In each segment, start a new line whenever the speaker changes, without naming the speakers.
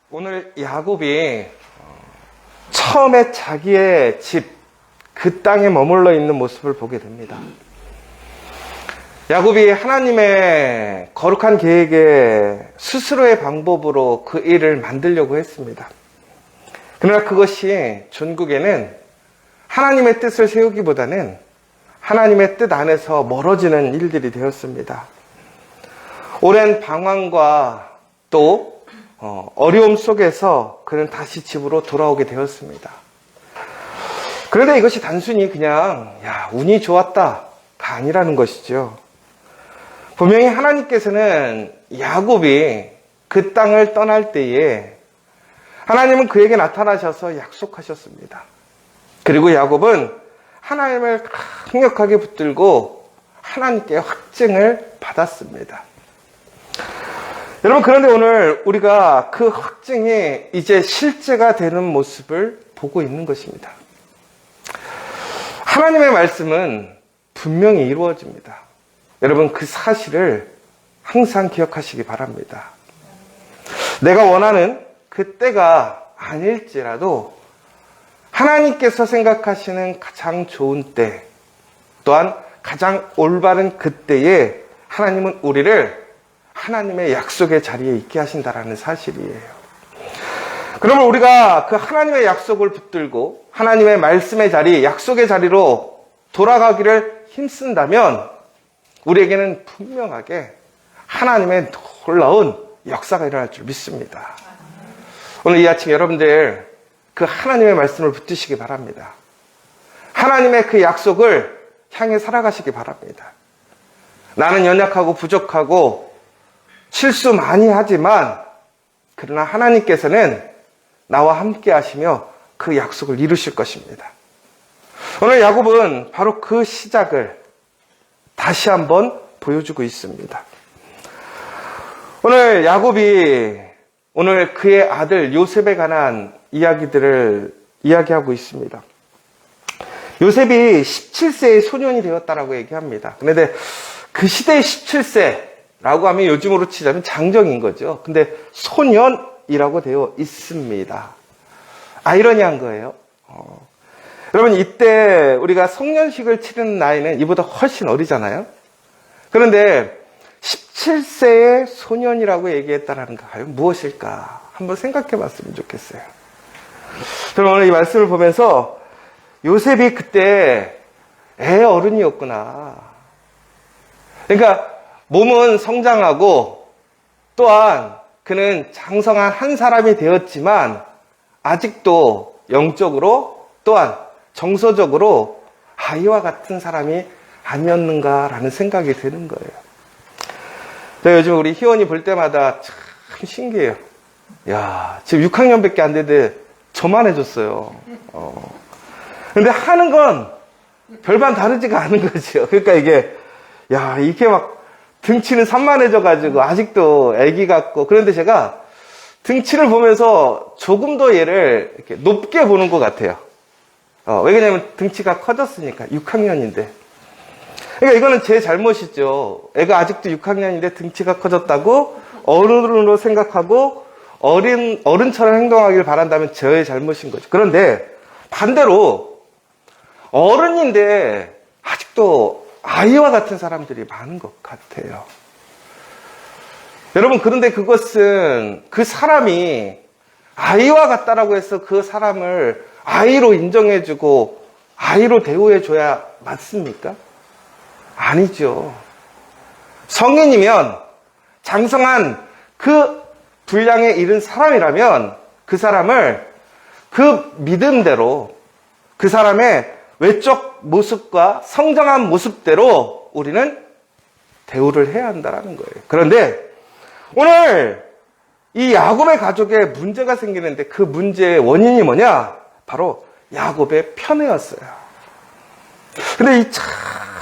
오늘 야곱이 처음에 자기의 집, 그 땅에 머물러 있는 모습을 보게 됩니다. 야곱이 하나님의 거룩한 계획에 스스로의 방법으로 그 일을 만들려고 했습니다. 그러나 그것이 전국에는 하나님의 뜻을 세우기보다는 하나님의 뜻 안에서 멀어지는 일들이 되었습니다. 오랜 방황과 또 어려움 속에서 그는 다시 집으로 돌아오게 되었습니다. 그런데 이것이 단순히 그냥 운이 좋았다가 아니라는 것이죠. 분명히 하나님께서는 야곱이 그 땅을 떠날 때에 하나님은 그에게 나타나셔서 약속하셨습니다. 그리고 야곱은 하나님을 강력하게 붙들고 하나님께 확증을 받았습니다. 여러분, 그런데 오늘 우리가 그 확증이 이제 실제가 되는 모습을 보고 있는 것입니다. 하나님의 말씀은 분명히 이루어집니다. 여러분, 그 사실을 항상 기억하시기 바랍니다. 내가 원하는 그 때가 아닐지라도 하나님께서 생각하시는 가장 좋은 때, 또한 가장 올바른 그때에 하나님은 우리를 하나님의 약속의 자리에 있게 하신다라는 사실이에요. 그러면 우리가 그 하나님의 약속을 붙들고 하나님의 말씀의 자리, 약속의 자리로 돌아가기를 힘쓴다면 우리에게는 분명하게 하나님의 놀라운 역사가 일어날 줄 믿습니다. 오늘 이 아침 여러분들 그 하나님의 말씀을 붙드시기 바랍니다. 하나님의 그 약속을 향해 살아가시기 바랍니다. 나는 연약하고 부족하고 실수 많이 하지만 그러나 하나님께서는 나와 함께 하시며 그 약속을 이루실 것입니다. 오늘 야곱은 바로 그 시작을 다시 한번 보여주고 있습니다. 오늘 야곱이 오늘 그의 아들 요셉에 관한 이야기들을 이야기하고 있습니다. 요셉이 17세의 소년이 되었다라고 얘기합니다. 그런데 그 시대의 17세라고 하면 요즘으로 치자면 장정인 거죠. 근데 소년이라고 되어 있습니다. 아이러니한 거예요. 여러분, 이때 우리가 성년식을 치르는 나이는 이보다 훨씬 어리잖아요. 그런데 17세의 소년이라고 얘기했다는 거 과연 무엇일까? 한번 생각해 봤으면 좋겠어요. 저는 오늘 이 말씀을 보면서 요셉이 그때 애 어른이었구나. 그러니까 몸은 성장하고 또한 그는 장성한 한 사람이 되었지만 아직도 영적으로 또한 정서적으로 아이와 같은 사람이 아니었는가라는 생각이 드는 거예요. 제가 요즘 우리 희원이 볼 때마다 참 신기해요. 야, 지금 6학년밖에 안 되는데 저만 해줬어요. 근데 하는 건 별반 다르지가 않은 거죠. 그러니까 이게 막 등치는 산만해져가지고 아직도 애기 같고, 그런데 제가 등치를 보면서 조금 더 얘를 이렇게 높게 보는 것 같아요. 왜냐면 등치가 커졌으니까. 6학년인데. 그러니까 이거는 제 잘못이죠. 애가 아직도 6학년인데 등치가 커졌다고 어른으로 생각하고 어른처럼 행동하길 바란다면 저의 잘못인 거죠. 그런데 반대로 어른인데 아직도 아이와 같은 사람들이 많은 것 같아요. 여러분, 그런데 그것은 그 사람이 아이와 같다라고 해서 그 사람을 아이로 인정해주고 아이로 대우해줘야 맞습니까? 아니죠. 성인이면 장성한 그 분량에 이른 사람이라면 그 사람을 그 믿음대로 그 사람의 외적 모습과 성장한 모습대로 우리는 대우를 해야 한다는 거예요. 그런데 오늘 이 야곱의 가족에 문제가 생기는데 그 문제의 원인이 뭐냐? 바로 야곱의 편애였어요. 근데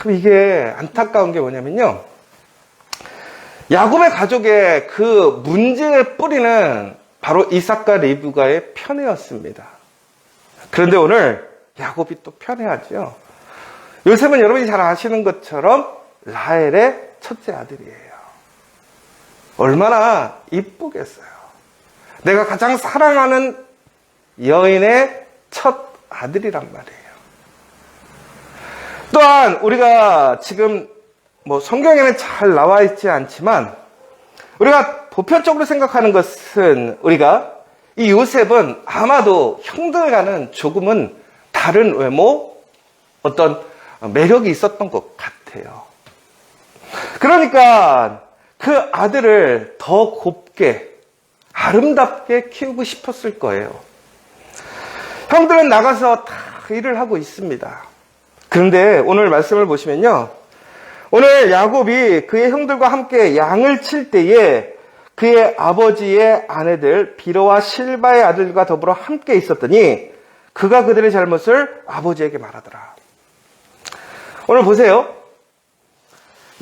이게 안타까운 게 뭐냐면요. 야곱의 가족의 그 문제의 뿌리는 바로 이삭과 리브가의 편애였습니다. 그런데 오늘 야곱이 또 편애하죠. 요셉은 여러분이 잘 아시는 것처럼 라헬의 첫째 아들이에요. 얼마나 이쁘겠어요. 내가 가장 사랑하는 여인의 첫 아들이란 말이에요. 또한 우리가 지금 성경에는 잘 나와 있지 않지만 우리가 보편적으로 생각하는 것은 우리가 이 요셉은 아마도 형들과는 조금은 다른 외모, 어떤 매력이 있었던 것 같아요. 그러니까 그 아들을 더 곱게, 아름답게 키우고 싶었을 거예요. 형들은 나가서 다 일을 하고 있습니다. 그런데 오늘 말씀을 보시면요. 오늘 야곱이 그의 형들과 함께 양을 칠 때에 그의 아버지의 아내들 비로와 실바의 아들과 더불어 함께 있었더니 그가 그들의 잘못을 아버지에게 말하더라. 오늘 보세요.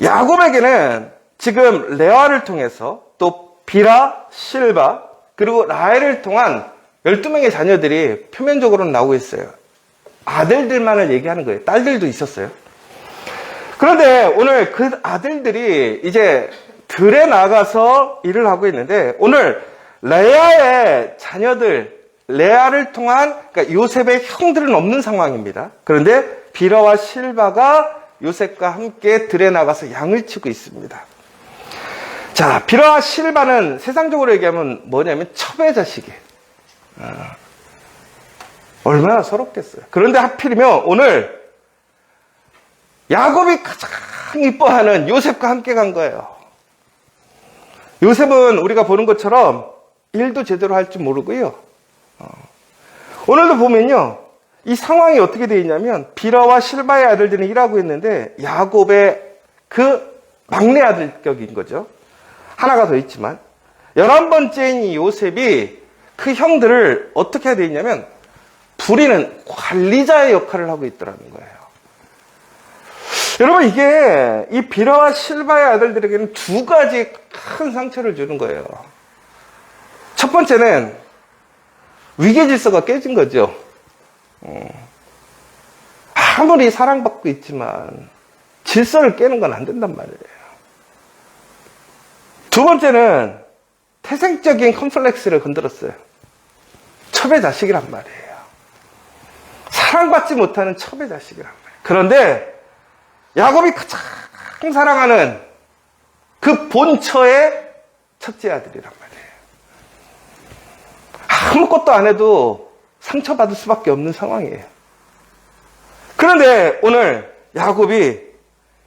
야곱에게는 지금 레아를 통해서 또 비라, 실바 그리고 라헬을 통한 12명의 자녀들이 표면적으로는 나오고 있어요. 아들들만을 얘기하는 거예요. 딸들도 있었어요. 그런데 오늘 그 아들들이 이제 들에 나가서 일을 하고 있는데 오늘 레아의 자녀들, 레아를 통한 그러니까 요셉의 형들은 없는 상황입니다. 그런데 비라와 실바가 요셉과 함께 들에 나가서 양을 치고 있습니다. 자, 비라와 실바는 세상적으로 얘기하면 뭐냐면 첩의 자식이에요. 얼마나 서럽겠어요. 그런데 하필이면 오늘 야곱이 가장 이뻐하는 요셉과 함께 간 거예요. 요셉은 우리가 보는 것처럼 일도 제대로 할 줄 모르고요. 오늘도 보면요. 이 상황이 어떻게 되어 있냐면 비라와 실바의 아들들은 일하고 있는데 야곱의 그 막내 아들 격인 거죠. 하나가 더 있지만 11번째인 이 요셉이 그 형들을 어떻게 해야 되어 있냐면 부리는 관리자의 역할을 하고 있더라는 거예요. 여러분 이게 이 비라와 실바의 아들들에게는 두 가지 큰 상처를 주는 거예요. 첫 번째는 위계 질서가 깨진 거죠. 아무리 사랑받고 있지만 질서를 깨는 건 안 된단 말이에요. 두 번째는 태생적인 컴플렉스를 건드렸어요. 첩의 자식이란 말이에요. 사랑받지 못하는 첩의 자식이란 말이에요. 그런데 야곱이 가장 사랑하는 그 본처의 첫째 아들이란 말이에요. 아무것도 안 해도 상처받을 수밖에 없는 상황이에요. 그런데 오늘 야곱이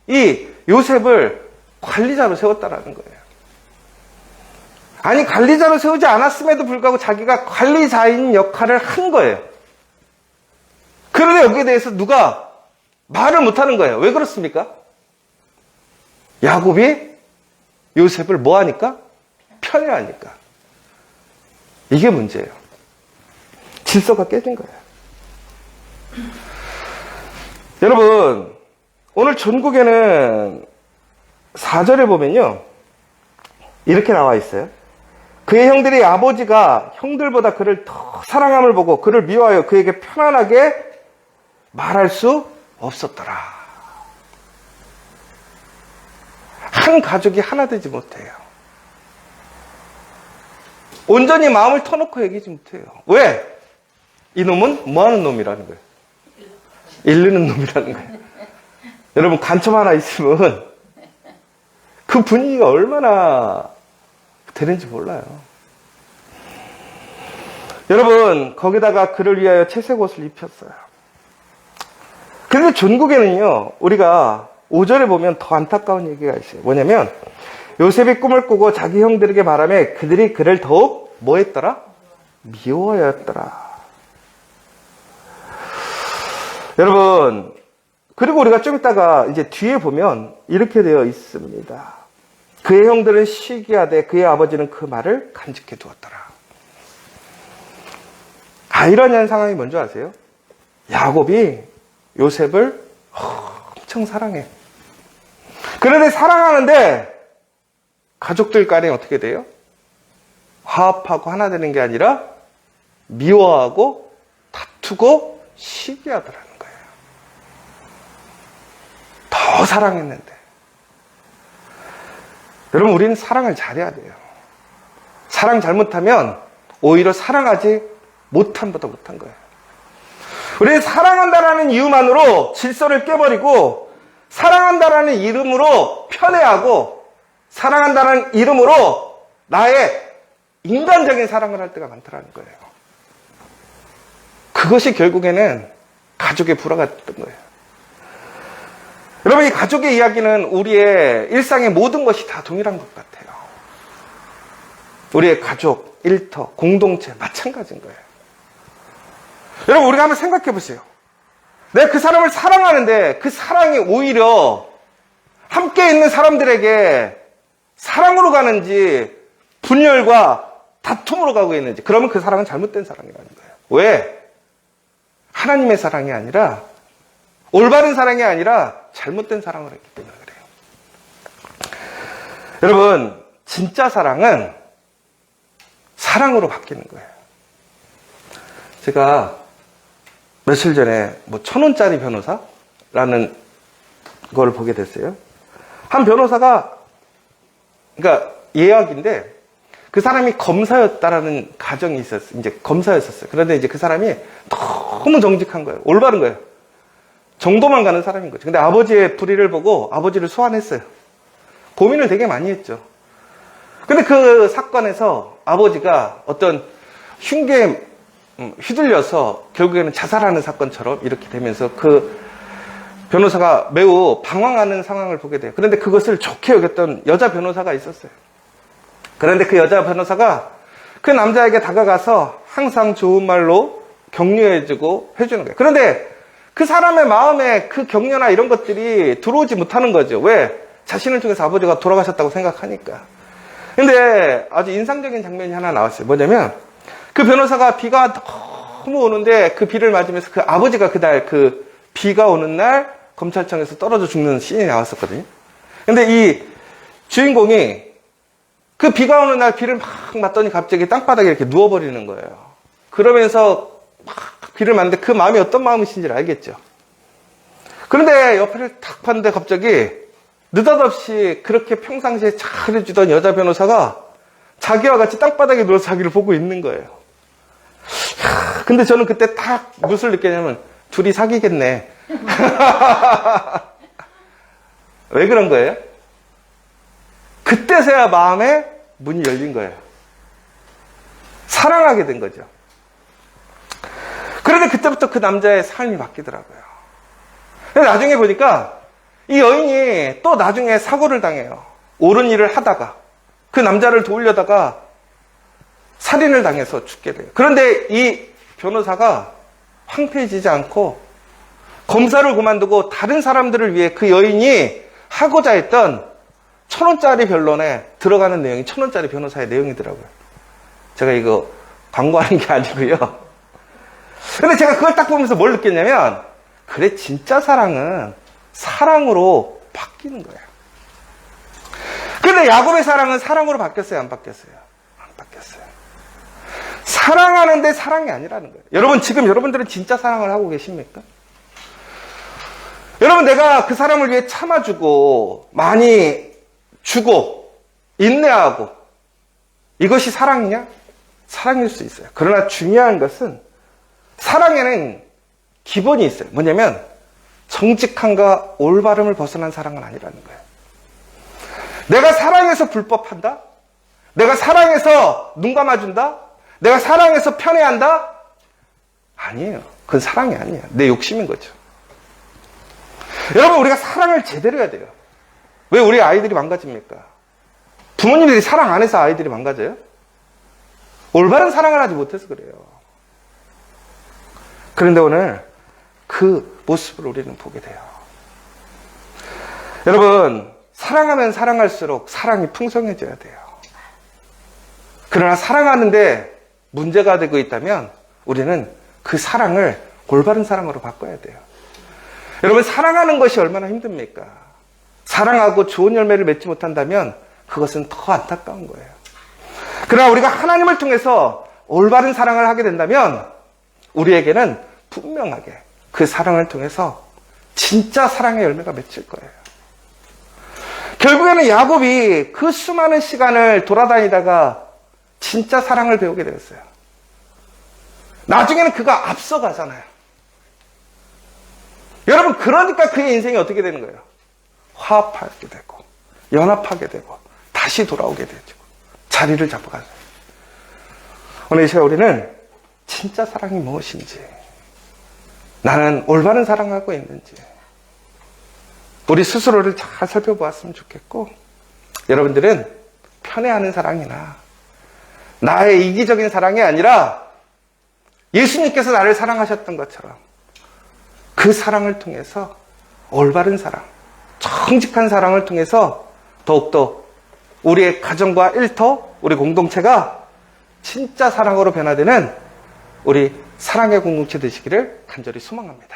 이 요셉을 관리자로 세웠다라는 거예요. 아니 관리자로 세우지 않았음에도 불구하고 자기가 관리자인 역할을 한 거예요. 그런데 여기에 대해서 누가 말을 못하는 거예요. 왜 그렇습니까? 야곱이 요셉을 뭐 하니까? 편애하니까. 이게 문제예요. 질서가 깨진 거예요. 여러분, 오늘 전국에는 4절에 보면요. 이렇게 나와 있어요. 그의 형들이 아버지가 형들보다 그를 더 사랑함을 보고 그를 미워하여 그에게 편안하게 말할 수 없었더라. 한 가족이 하나 되지 못해요. 온전히 마음을 터놓고 얘기하지 못해요. 왜? 이놈은 뭐하는 놈이라는 거예요. 잃는 놈이라는 거예요. 여러분 간첩 하나 있으면 그 분위기가 얼마나 되는지 몰라요. 여러분 거기다가 그를 위하여 채색 옷을 입혔어요. 그런데 전국에는요 우리가 5절에 보면 더 안타까운 얘기가 있어요. 뭐냐면 요셉이 꿈을 꾸고 자기 형들에게 말하며 그들이 그를 더욱 뭐 했더라? 미워하였더라. 여러분 그리고 우리가 좀 이따가 이제 뒤에 보면 이렇게 되어 있습니다. 그의 형들은 시기하되 그의 아버지는 그 말을 간직해 두었더라. 아이러니한 상황이 뭔지 아세요? 야곱이 요셉을 엄청 사랑해. 그런데 사랑하는데 가족들 간에 어떻게 돼요? 화합하고 하나 되는 게 아니라 미워하고 다투고 시기하더라는 거예요. 더 사랑했는데. 여러분 우리는 사랑을 잘해야 돼요. 사랑 잘못하면 오히려 사랑하지 못함보다 못한 거예요. 우리는 사랑한다라는 이유만으로 질서를 깨버리고, 사랑한다라는 이름으로 편애하고, 사랑한다는 이름으로 나의 인간적인 사랑을 할 때가 많더라는 거예요. 그것이 결국에는 가족의 불화가 됐던 거예요. 여러분, 이 가족의 이야기는 우리의 일상의 모든 것이 다 동일한 것 같아요. 우리의 가족, 일터, 공동체 마찬가지인 거예요. 여러분, 우리가 한번 생각해 보세요. 내가 그 사람을 사랑하는데 그 사랑이 오히려 함께 있는 사람들에게 사랑으로 가는지 분열과 다툼으로 가고 있는지, 그러면 그 사랑은 잘못된 사랑이라는 거예요. 왜? 하나님의 사랑이 아니라, 올바른 사랑이 아니라 잘못된 사랑을 했기 때문에 그래요. 여러분, 진짜 사랑은 사랑으로 바뀌는 거예요. 제가 며칠 전에 1,000원짜리 변호사라는 걸 보게 됐어요. 한 변호사가, 그러니까 예약인데, 그 사람이 검사였다라는 가정이 있었어요. 이제 검사였었어요. 그런데 이제 그 사람이 너무 정직한 거예요. 올바른 거예요. 정도만 가는 사람인 거죠. 근데 아버지의 불의를 보고 아버지를 소환했어요. 고민을 되게 많이 했죠. 근데 그 사건에서 아버지가 어떤 흉기에 휘둘려서 결국에는 자살하는 사건처럼 이렇게 되면서 그 변호사가 매우 방황하는 상황을 보게 돼요. 그런데 그것을 좋게 여겼던 여자 변호사가 있었어요. 그런데 그 여자 변호사가 그 남자에게 다가가서 항상 좋은 말로 격려해주고 해주는 거예요. 그런데 그 사람의 마음에 그 격려나 이런 것들이 들어오지 못하는 거죠. 왜? 자신을 통해서 아버지가 돌아가셨다고 생각하니까. 근데 아주 인상적인 장면이 하나 나왔어요. 뭐냐면 그 변호사가 비가 너무 오는데 그 비를 맞으면서 그 아버지가 그날 그 비가 오는 날 검찰청에서 떨어져 죽는 씬이 나왔었거든요. 근데 이 주인공이 그 비가 오는 날 비를 막 맞더니 갑자기 땅바닥에 이렇게 누워버리는 거예요. 그러면서 막 비를 맞는데 그 마음이 어떤 마음이신지 알겠죠. 그런데 옆에를 탁 봤는데 갑자기 느닷없이 그렇게 평상시에 잘해주던 여자 변호사가 자기와 같이 땅바닥에 누워서 자기를 보고 있는 거예요. 근데 저는 그때 딱 무엇을 느꼈냐면 둘이 사귀겠네. 왜 그런 거예요? 그때서야 마음에 문이 열린 거예요. 사랑하게 된 거죠. 그런데 그때부터 그 남자의 삶이 바뀌더라고요. 근데 나중에 보니까 이 여인이 또 나중에 사고를 당해요. 옳은 일을 하다가 그 남자를 도우려다가 살인을 당해서 죽게 돼요. 그런데 이 변호사가 황폐해지지 않고 검사를 그만두고 다른 사람들을 위해 그 여인이 하고자 했던 1,000원짜리 변론에 들어가는 내용이 1,000원짜리 변호사의 내용이더라고요. 제가 이거 광고하는 게 아니고요. 근데 제가 그걸 딱 보면서 뭘 느꼈냐면, 그래, 진짜 사랑은 사랑으로 바뀌는 거예요. 근데 야곱의 사랑은 사랑으로 바뀌었어요? 안 바뀌었어요? 안 바뀌었어요. 사랑하는데 사랑이 아니라는 거예요. 여러분, 지금 여러분들은 진짜 사랑을 하고 계십니까? 여러분, 내가 그 사람을 위해 참아주고 많이 주고 인내하고 이것이 사랑이냐? 사랑일 수 있어요. 그러나 중요한 것은 사랑에는 기본이 있어요. 뭐냐면 정직함과 올바름을 벗어난 사랑은 아니라는 거예요. 내가 사랑해서 불법한다? 내가 사랑해서 눈 감아준다? 내가 사랑해서 편애한다? 아니에요. 그건 사랑이 아니에요. 내 욕심인 거죠. 여러분, 우리가 사랑을 제대로 해야 돼요. 왜 우리 아이들이 망가집니까? 부모님들이 사랑 안 해서 아이들이 망가져요? 올바른 사랑을 하지 못해서 그래요. 그런데 오늘 그 모습을 우리는 보게 돼요. 여러분, 사랑하면 사랑할수록 사랑이 풍성해져야 돼요. 그러나 사랑하는데 문제가 되고 있다면 우리는 그 사랑을 올바른 사랑으로 바꿔야 돼요. 여러분, 사랑하는 것이 얼마나 힘듭니까? 사랑하고 좋은 열매를 맺지 못한다면 그것은 더 안타까운 거예요. 그러나 우리가 하나님을 통해서 올바른 사랑을 하게 된다면 우리에게는 분명하게 그 사랑을 통해서 진짜 사랑의 열매가 맺힐 거예요. 결국에는 야곱이 그 수많은 시간을 돌아다니다가 진짜 사랑을 배우게 되었어요. 나중에는 그가 앞서가잖아요. 여러분, 그러니까 그의 인생이 어떻게 되는 거예요? 화합하게 되고, 연합하게 되고, 다시 돌아오게 되죠. 자리를 잡아가죠. 오늘 이 시간 우리는 진짜 사랑이 무엇인지, 나는 올바른 사랑하고 있는지, 우리 스스로를 잘 살펴보았으면 좋겠고, 여러분들은 편애하는 사랑이나 나의 이기적인 사랑이 아니라 예수님께서 나를 사랑하셨던 것처럼 그 사랑을 통해서 올바른 사랑, 정직한 사랑을 통해서 더욱더 우리의 가정과 일터, 우리 공동체가 진짜 사랑으로 변화되는 우리 사랑의 공동체 되시기를 간절히 소망합니다.